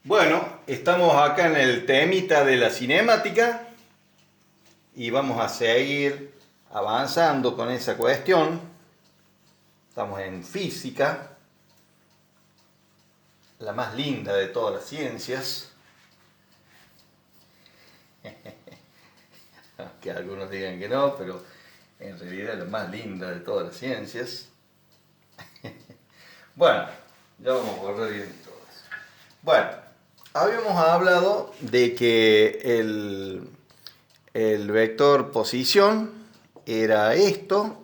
Bueno, estamos acá en el temita de la cinemática y vamos a seguir avanzando con esa cuestión. Estamos en física, la más linda de todas las ciencias. Aunque algunos digan que no, pero en realidad es la más linda de todas las ciencias. Bueno, ya vamos a borrar bien todo eso. Bueno, habíamos hablado de que el vector posición era esto,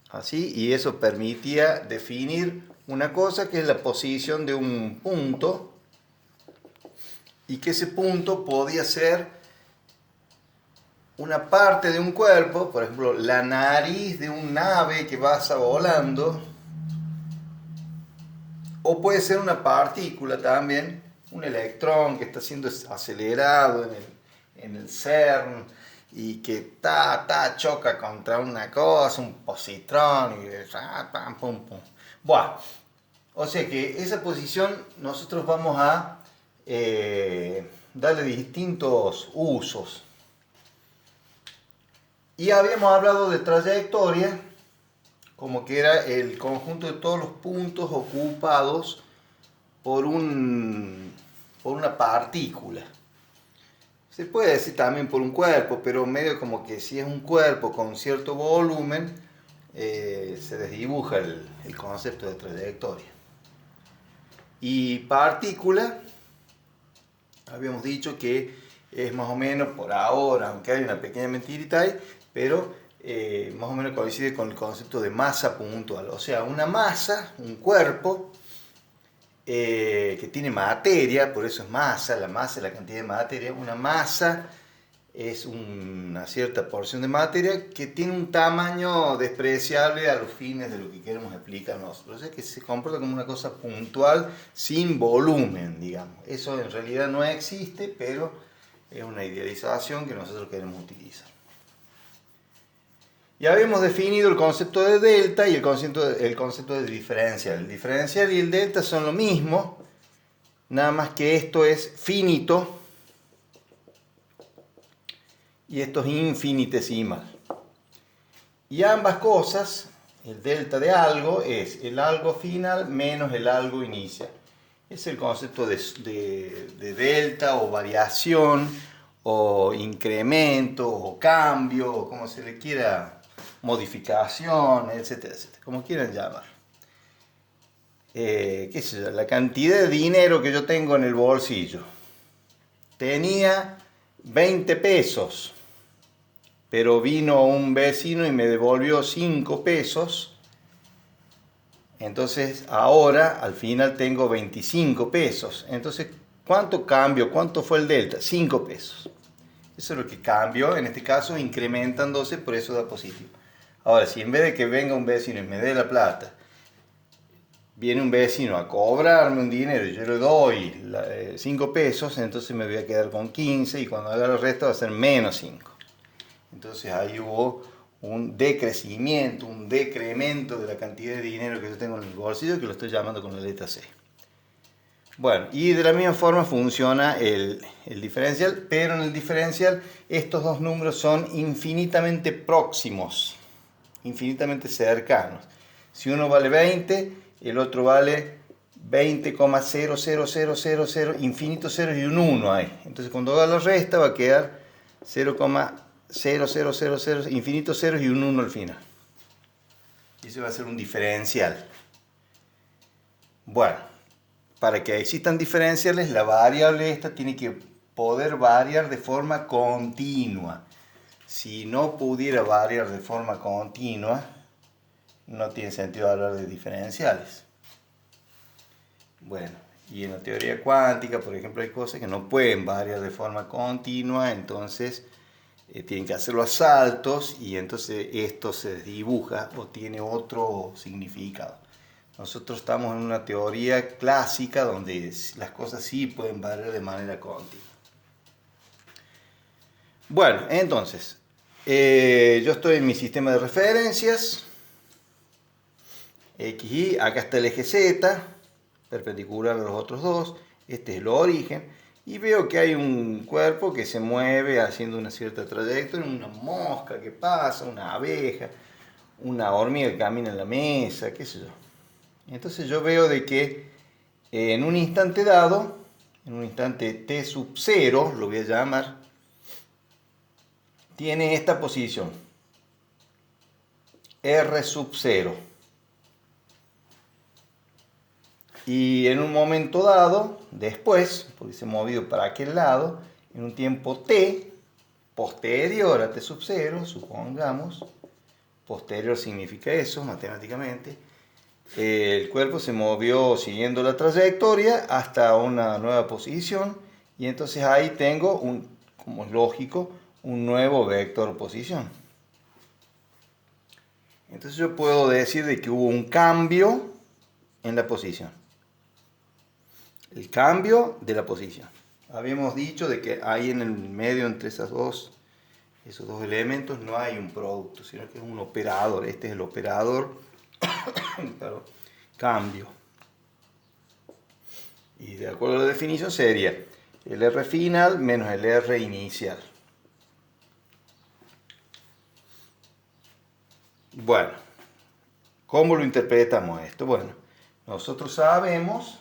así, y eso permitía definir una cosa que es la posición de un punto, y que ese punto podía ser una parte de un cuerpo, por ejemplo, la nariz de un ave que pasa volando, o puede ser una partícula también, un electrón que está siendo acelerado en el CERN y que choca contra una cosa, un positrón, y pum, pum. Bueno, o sea que esa posición nosotros vamos a darle distintos usos. Y habíamos hablado de trayectoria, como que era el conjunto de todos los puntos ocupados por una partícula. Se puede decir también por un cuerpo, pero medio como que si es un cuerpo con cierto volumen, se desdibuja el concepto de trayectoria. Y partícula, habíamos dicho que es más o menos por ahora, aunque hay una pequeña mentirita ahí, pero más o menos coincide con el concepto de masa puntual. O sea, una masa, un cuerpo, que tiene materia, por eso es masa, la masa es la cantidad de materia. Una masa es una cierta porción de materia que tiene un tamaño despreciable a los fines de lo que queremos explicar nosotros. O sea, que se comporta como una cosa puntual sin volumen, digamos. Eso en realidad no existe, pero es una idealización que nosotros queremos utilizar. Ya habíamos definido el concepto de delta y el concepto de diferencial. El diferencial y el delta son lo mismo, nada más que esto es finito y esto es infinitesimal. Y ambas cosas, el delta de algo es el algo final menos el algo inicial. Es el concepto de delta o variación o incremento o cambio o como se le quiera, modificación, etcétera, etcétera, como quieran llamar. Qué sé yo, la cantidad de dinero que yo tengo en el bolsillo. Tenía 20 pesos, pero vino un vecino y me devolvió 5 pesos. Entonces ahora al final tengo 25 pesos. Entonces, ¿cuánto cambio? ¿Cuánto fue el delta? 5 pesos. Eso es lo que cambió, en este caso incrementándose, por eso da positivo. Ahora, si en vez de que venga un vecino y me dé la plata, viene un vecino a cobrarme un dinero y yo le doy 5 pesos, entonces me voy a quedar con 15 y cuando haga el resto va a ser menos 5. Entonces ahí hubo un decrecimiento, un decremento de la cantidad de dinero que yo tengo en el bolsillo, que lo estoy llamando con la letra C. Bueno, y de la misma forma funciona el diferencial, pero en el diferencial estos dos números son infinitamente próximos, infinitamente cercanos. Si uno vale 20, el otro vale 20,00000, infinitos ceros y un 1 hay. Entonces cuando haga la resta va a quedar 0,0000, infinitos ceros y un 1 al final. Y eso va a ser un diferencial. Bueno. Para que existan diferenciales, la variable esta tiene que poder variar de forma continua. Si no pudiera variar de forma continua, no tiene sentido hablar de diferenciales. Bueno, y en la teoría cuántica, por ejemplo, hay cosas que no pueden variar de forma continua, entonces tienen que hacerlo a saltos y entonces esto se dibuja o tiene otro significado. Nosotros estamos en una teoría clásica donde las cosas sí pueden variar de manera continua. Bueno, entonces, yo estoy en mi sistema de referencias, X, Y, acá está el eje Z, perpendicular a los otros dos. Este es el origen. Y veo que hay un cuerpo que se mueve haciendo una cierta trayectoria, una mosca que pasa, una abeja, una hormiga que camina en la mesa, qué sé yo. Entonces yo veo de que en un instante dado, en un instante t sub 0, lo voy a llamar, tiene esta posición, r sub 0. Y en un momento dado, después, porque se ha movido para aquel lado, en un tiempo t, posterior a t sub 0, supongamos, posterior significa eso matemáticamente, el cuerpo se movió siguiendo la trayectoria hasta una nueva posición y entonces ahí tengo, como es lógico, un nuevo vector posición. Entonces yo puedo decir de que hubo un cambio en la posición. El cambio de la posición. Habíamos dicho de que ahí en el medio entre esos dos elementos no hay un producto, sino que es un operador. Este es el operador perdón, cambio. Y de acuerdo a la definición sería el R final menos el R inicial. Bueno, ¿cómo lo interpretamos esto? Bueno, nosotros sabemos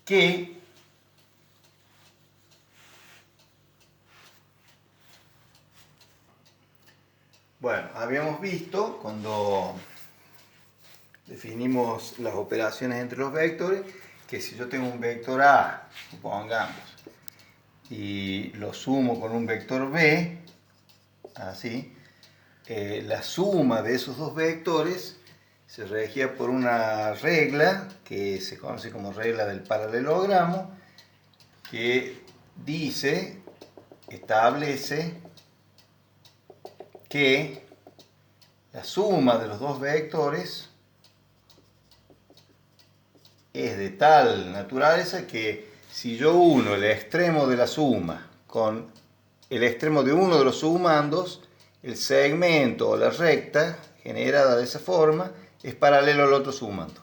que habíamos visto cuando definimos las operaciones entre los vectores que si yo tengo un vector A, supongamos, y lo sumo con un vector B, así, la suma de esos dos vectores se regía por una regla que se conoce como regla del paralelogramo, que establece que la suma de los dos vectores es de tal naturaleza que si yo uno el extremo de la suma con el extremo de uno de los sumandos, el segmento o la recta generada de esa forma es paralelo al otro sumando.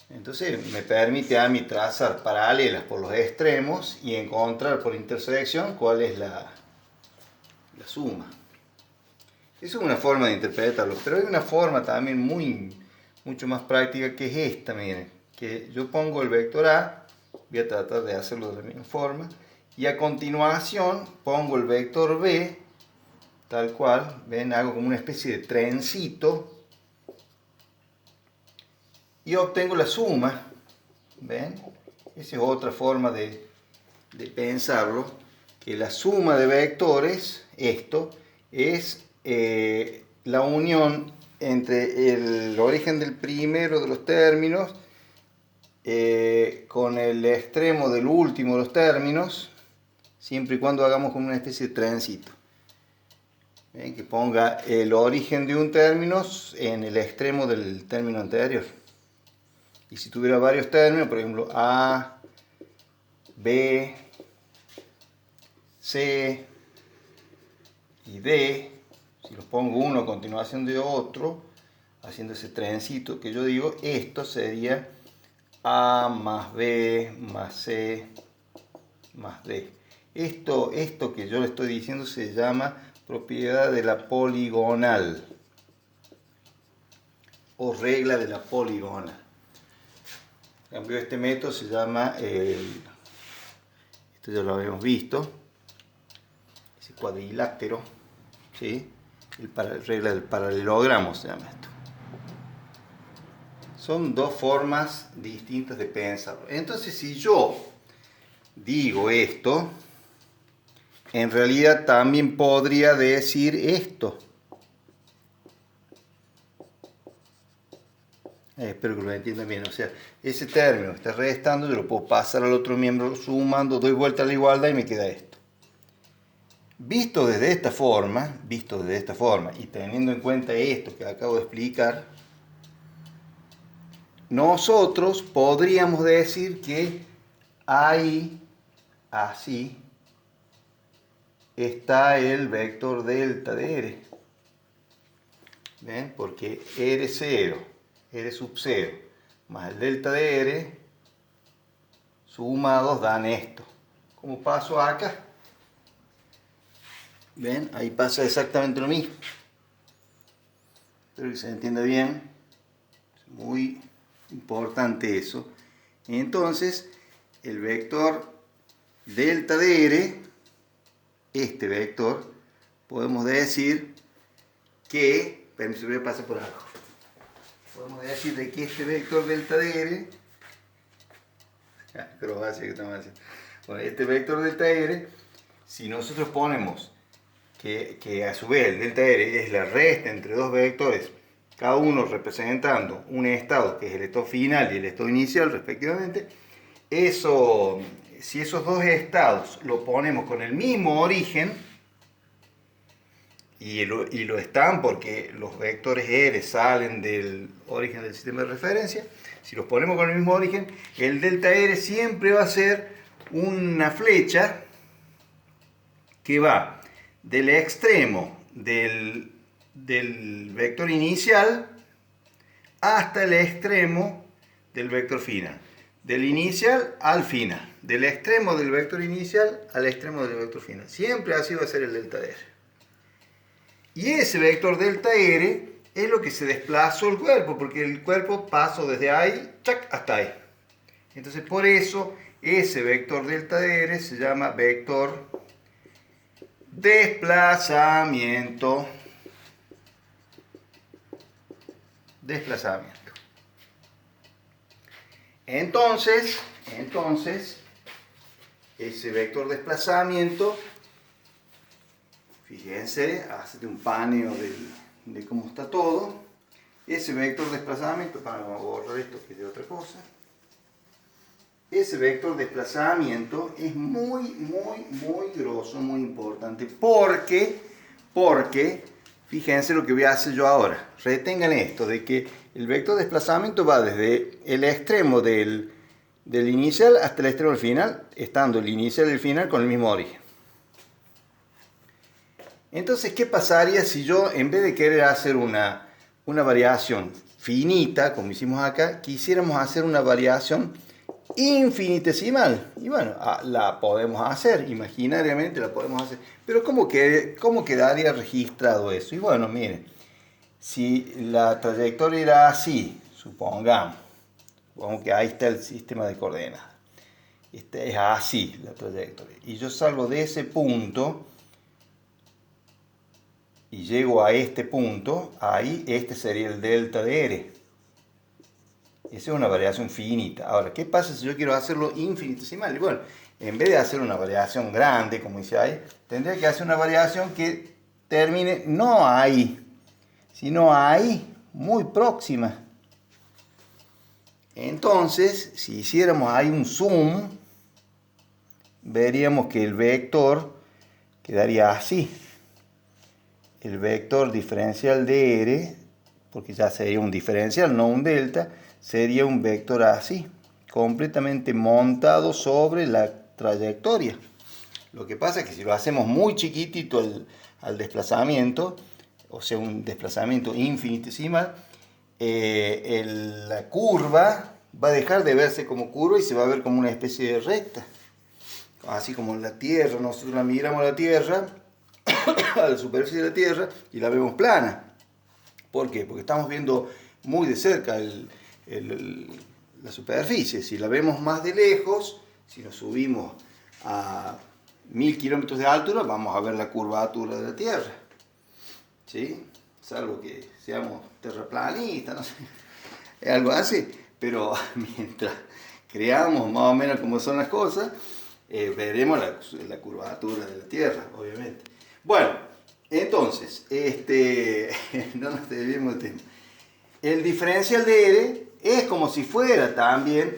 Entonces me permite a mí trazar paralelas por los extremos y encontrar por intersección cuál es la suma. Esa es una forma de interpretarlo, pero hay una forma también mucho más práctica que es esta, miren, que yo pongo el vector A, voy a tratar de hacerlo de la misma forma, y a continuación pongo el vector B, tal cual, ven, hago como una especie de trencito, y obtengo la suma, ven, esa es otra forma de pensarlo, que la suma de vectores, esto, es la unión entre el origen del primero de los términos con el extremo del último de los términos, siempre y cuando hagamos como una especie de trencito. Que ponga el origen de un término en el extremo del término anterior. Y si tuviera varios términos, por ejemplo, A, B, C y D, si los pongo uno a continuación de otro, haciendo ese trencito que yo digo, esto sería A más B más C más D. Esto que yo le estoy diciendo se llama propiedad de la poligonal o regla de la poligonal. En cambio, este método se llama, esto ya lo habíamos visto, ese cuadrilátero, ¿sí? Regla del paralelogramo se llama esto. Son dos formas distintas de pensarlo. Entonces, si yo digo esto, en realidad también podría decir esto. Espero que lo entiendan bien. O sea, ese término que está restando, yo lo puedo pasar al otro miembro sumando, doy vuelta a la igualdad y me queda esto. Visto desde esta forma, y teniendo en cuenta esto que acabo de explicar, nosotros podríamos decir que ahí, así, está el vector delta de R. ¿Ven? Porque R0, R sub 0, más el delta de R, sumados dan esto. ¿Cómo paso acá? ¿Ven? Ahí pasa exactamente lo mismo. Espero que se entienda bien. Es muy importante eso. Entonces, el vector delta de R, este vector, podemos decir que, permiso, voy a pasar por abajo. Podemos decir de que este vector delta de R, bueno, este vector delta de R, si nosotros ponemos que a su vez el delta R es la resta entre dos vectores, cada uno representando un estado que es el estado final y el estado inicial respectivamente, eso, si esos dos estados lo ponemos con el mismo origen, y lo están porque los vectores R salen del origen del sistema de referencia, si los ponemos con el mismo origen, el delta R siempre va a ser una flecha que va del extremo del vector inicial hasta el extremo del vector final. Del inicial al final. Del extremo del vector inicial al extremo del vector final. Siempre así va a ser el delta de R. Y ese vector delta R es lo que se desplazó el cuerpo, porque el cuerpo pasó desde ahí hasta ahí. Entonces por eso ese vector delta de R se llama vector desplazamiento. Entonces, ese vector desplazamiento, fíjense, hace un paneo de cómo está todo. Ese vector desplazamiento, vamos a borrar esto que es de otra cosa. Ese vector desplazamiento es muy grosso, muy importante, porque fíjense lo que voy a hacer yo ahora. Retengan esto, de que el vector desplazamiento va desde el extremo del inicial hasta el extremo del final, estando el inicial y el final con el mismo origen. Entonces, ¿qué pasaría si yo, en vez de querer hacer una variación finita, como hicimos acá, quisiéramos hacer una variación infinitesimal? Y bueno, la podemos hacer, imaginariamente la podemos hacer. Pero ¿cómo quedaría registrado eso? Y bueno, miren, si la trayectoria era así, supongamos que ahí está el sistema de coordenadas. Es así la trayectoria. Y yo salgo de ese punto y llego a este punto, ahí este sería el delta de R. Esa es una variación finita. Ahora, ¿qué pasa si yo quiero hacerlo infinitesimal? Y bueno, en vez de hacer una variación grande, como dice ahí, tendría que hacer una variación que termine no ahí, sino ahí, muy próxima. Entonces, si hiciéramos ahí un zoom, veríamos que el vector quedaría así. El vector diferencial de R, porque ya sería un diferencial, no un delta, sería un vector así, completamente montado sobre la trayectoria. Lo que pasa es que si lo hacemos muy chiquitito al desplazamiento, o sea, un desplazamiento infinitesimal, la curva va a dejar de verse como curva y se va a ver como una especie de recta. Así como en la Tierra, nosotros la miramos a la Tierra, a la superficie de la Tierra, y la vemos plana. ¿Por qué? Porque estamos viendo muy de cerca la superficie. Si la vemos más de lejos, si nos subimos a 1000 kilómetros de altura, vamos a ver la curvatura de la Tierra. ¿Sí? Salvo que seamos terraplanistas, no sé, algo así. Pero mientras creamos más o menos cómo son las cosas, veremos la curvatura de la Tierra, obviamente. Bueno, entonces, no nos desviemos del tema. El diferencial de R es como si fuera también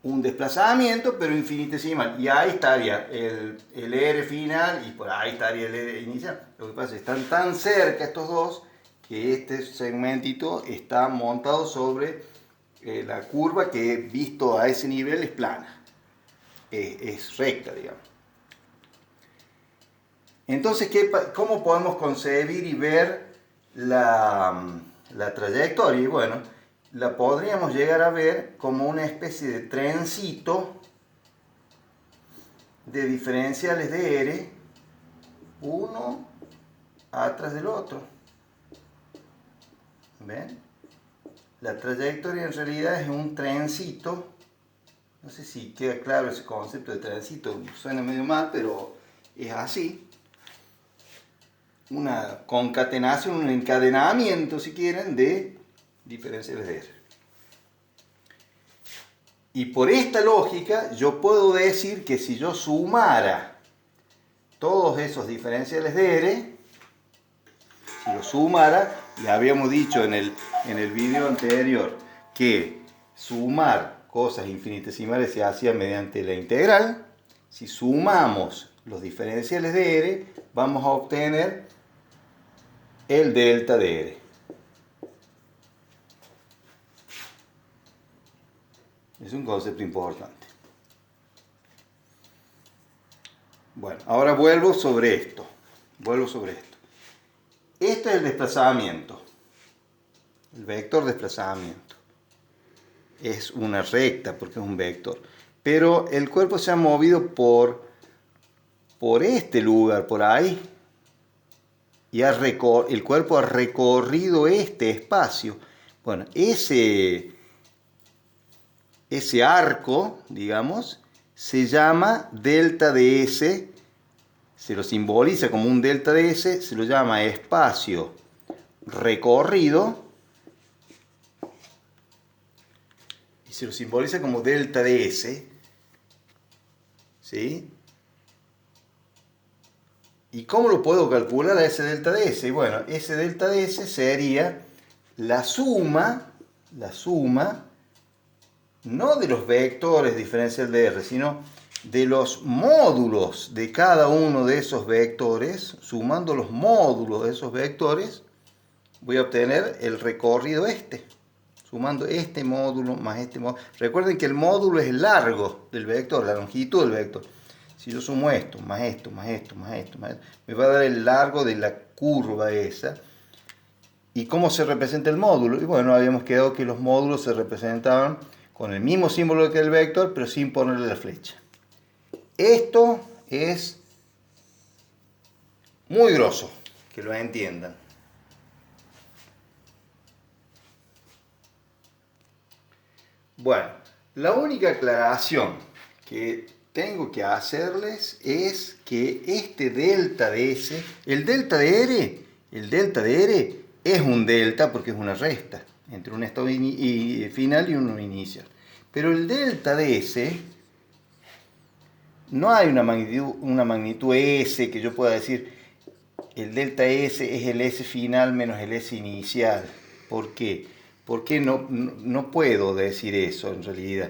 un desplazamiento, pero infinitesimal. Y ahí estaría el R final y por ahí estaría el R inicial. Lo que pasa es que están tan cerca estos dos que este segmentito está montado sobre la curva que, visto a ese nivel, es plana. Es recta, digamos. Entonces, ¿cómo podemos concebir y ver la trayectoria, y bueno, la podríamos llegar a ver como una especie de trencito de diferenciales de R, uno atrás del otro. ¿Ven? La trayectoria en realidad es un trencito. No sé si queda claro ese concepto de trencito, suena medio mal, pero es así. Una concatenación, un encadenamiento, si quieren, de diferenciales de R. Y por esta lógica, yo puedo decir que si yo sumara todos esos diferenciales de R, si lo sumara, le habíamos dicho en el video anterior que sumar cosas infinitesimales se hacía mediante la integral. Si sumamos los diferenciales de R, vamos a obtener el delta de R. Es un concepto importante. Bueno, ahora vuelvo sobre esto. Este es el desplazamiento. El vector desplazamiento. Es una recta porque es un vector. Pero el cuerpo se ha movido por este lugar, por ahí. Y el cuerpo ha recorrido este espacio. Bueno, ese arco, digamos, se llama delta de S, se lo simboliza como un delta de S, se lo llama espacio recorrido, y se lo simboliza como delta de S, ¿sí? ¿Y cómo lo puedo calcular a ese delta de S? Bueno, ese delta de S sería la suma, no de los vectores diferencial de R, sino de los módulos de cada uno de esos vectores. Sumando los módulos de esos vectores, voy a obtener el recorrido este. Sumando este módulo más este módulo. Recuerden que el módulo es el largo del vector, la longitud del vector. Si yo sumo esto, más esto, más esto, más esto, más esto, me va a dar el largo de la curva esa. ¿Y cómo se representa el módulo? Y bueno, habíamos quedado que los módulos se representaban con el mismo símbolo que el vector, pero sin ponerle la flecha. Esto es muy grosso, que lo entiendan. Bueno, la única aclaración que tengo que hacerles es que este delta de S, el delta de R es un delta porque es una resta entre un estado final y uno inicial. Pero el delta de S, no hay una magnitud S que yo pueda decir el delta S es el S final menos el S inicial. ¿Por qué? Porque no puedo decir eso en realidad.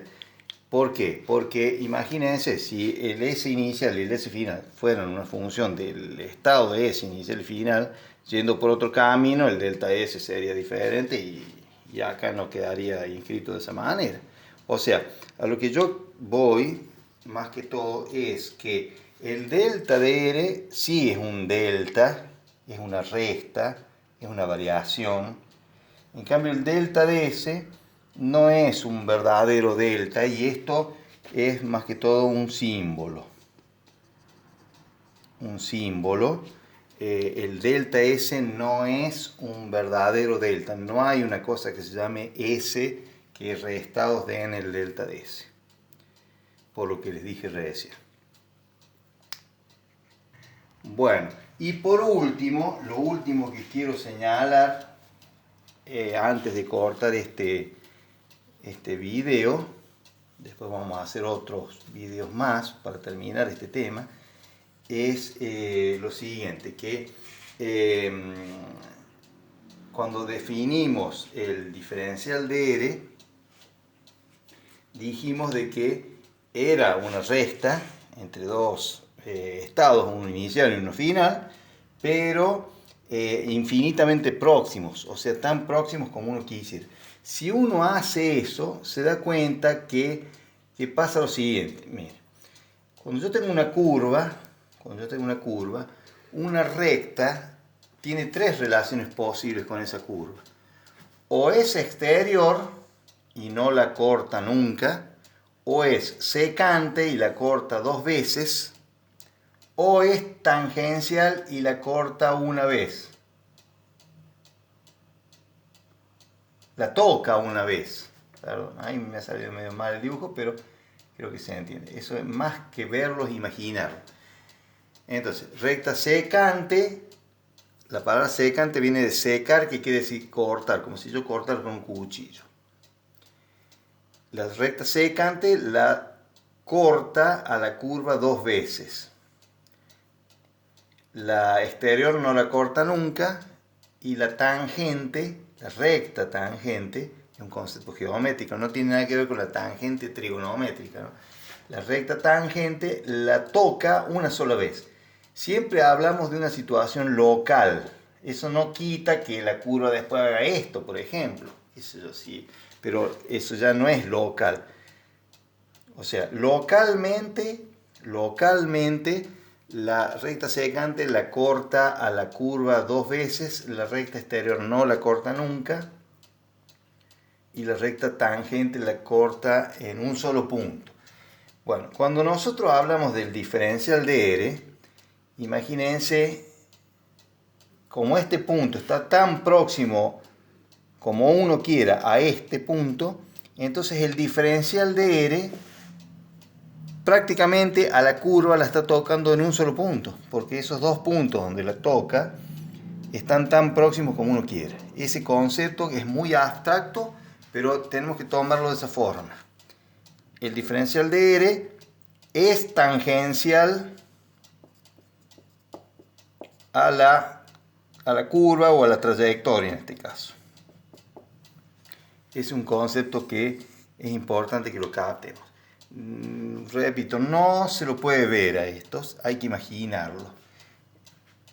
¿Por qué? Porque imagínense, si el S inicial y el S final fueran una función del estado de S inicial y final, yendo por otro camino, el delta S sería diferente y acá no quedaría inscrito de esa manera. O sea, a lo que yo voy, más que todo, es que el delta de R sí es un delta, es una resta, es una variación. En cambio, el delta de S no es un verdadero delta y esto es más que todo un símbolo. El delta S no es un verdadero delta. No hay una cosa que se llame S que restados den el delta de S. Por lo que les dije recién. Bueno, y por último, lo último que quiero señalar antes de cortar este video, después vamos a hacer otros videos más para terminar este tema, es lo siguiente, que cuando definimos el diferencial de R, dijimos de que era una resta entre dos estados, uno inicial y uno final, pero infinitamente próximos, o sea, tan próximos como uno quisiera. Si uno hace eso, se da cuenta que pasa lo siguiente. Mire, cuando yo tengo una curva, una recta tiene tres relaciones posibles con esa curva. O es exterior y no la corta nunca, o es secante y la corta 2 veces, o es tangencial y la corta una vez. La toca una vez. Claro, ahí me ha salido medio mal el dibujo, pero creo que se entiende. Eso es más que verlos, imaginarlo. Entonces, recta secante, la palabra secante viene de secar, que quiere decir cortar, como si yo cortara con un cuchillo. La recta secante la corta a la curva 2 veces. La exterior no la corta nunca, y la tangente, la recta tangente, es un concepto geométrico, no tiene nada que ver con la tangente trigonométrica, ¿no? La recta tangente la toca una sola vez. Siempre hablamos de una situación local. Eso no quita que la curva después haga esto, por ejemplo. Eso sí, pero eso ya no es local. O sea, localmente, la recta secante la corta a la curva 2 veces, la recta exterior no la corta nunca, y la recta tangente la corta en un solo punto. Bueno, cuando nosotros hablamos del diferencial de R, imagínense, como este punto está tan próximo como uno quiera a este punto, entonces el diferencial de R prácticamente a la curva la está tocando en un solo punto, porque esos dos puntos donde la toca están tan próximos como uno quiera. Ese concepto es muy abstracto, pero tenemos que tomarlo de esa forma. El diferencial de R es tangencial a la curva o a la trayectoria en este caso. Es un concepto que es importante que lo captemos. Repito, no se lo puede ver a estos, hay que imaginarlo.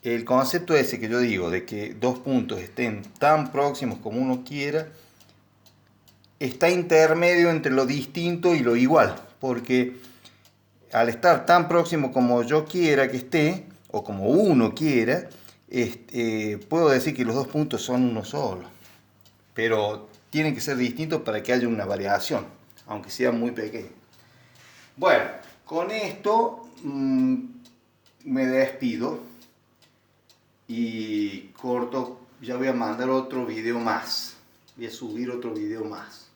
El concepto ese que yo digo, de que dos puntos estén tan próximos como uno quiera, está intermedio entre lo distinto y lo igual, porque al estar tan próximo como yo quiera que esté, o como uno quiera, puedo decir que los dos puntos son uno solo, pero tienen que ser distintos para que haya una variación, aunque sea muy pequeña. Bueno, con esto me despido y corto, ya voy a mandar otro video más, voy a subir otro video más.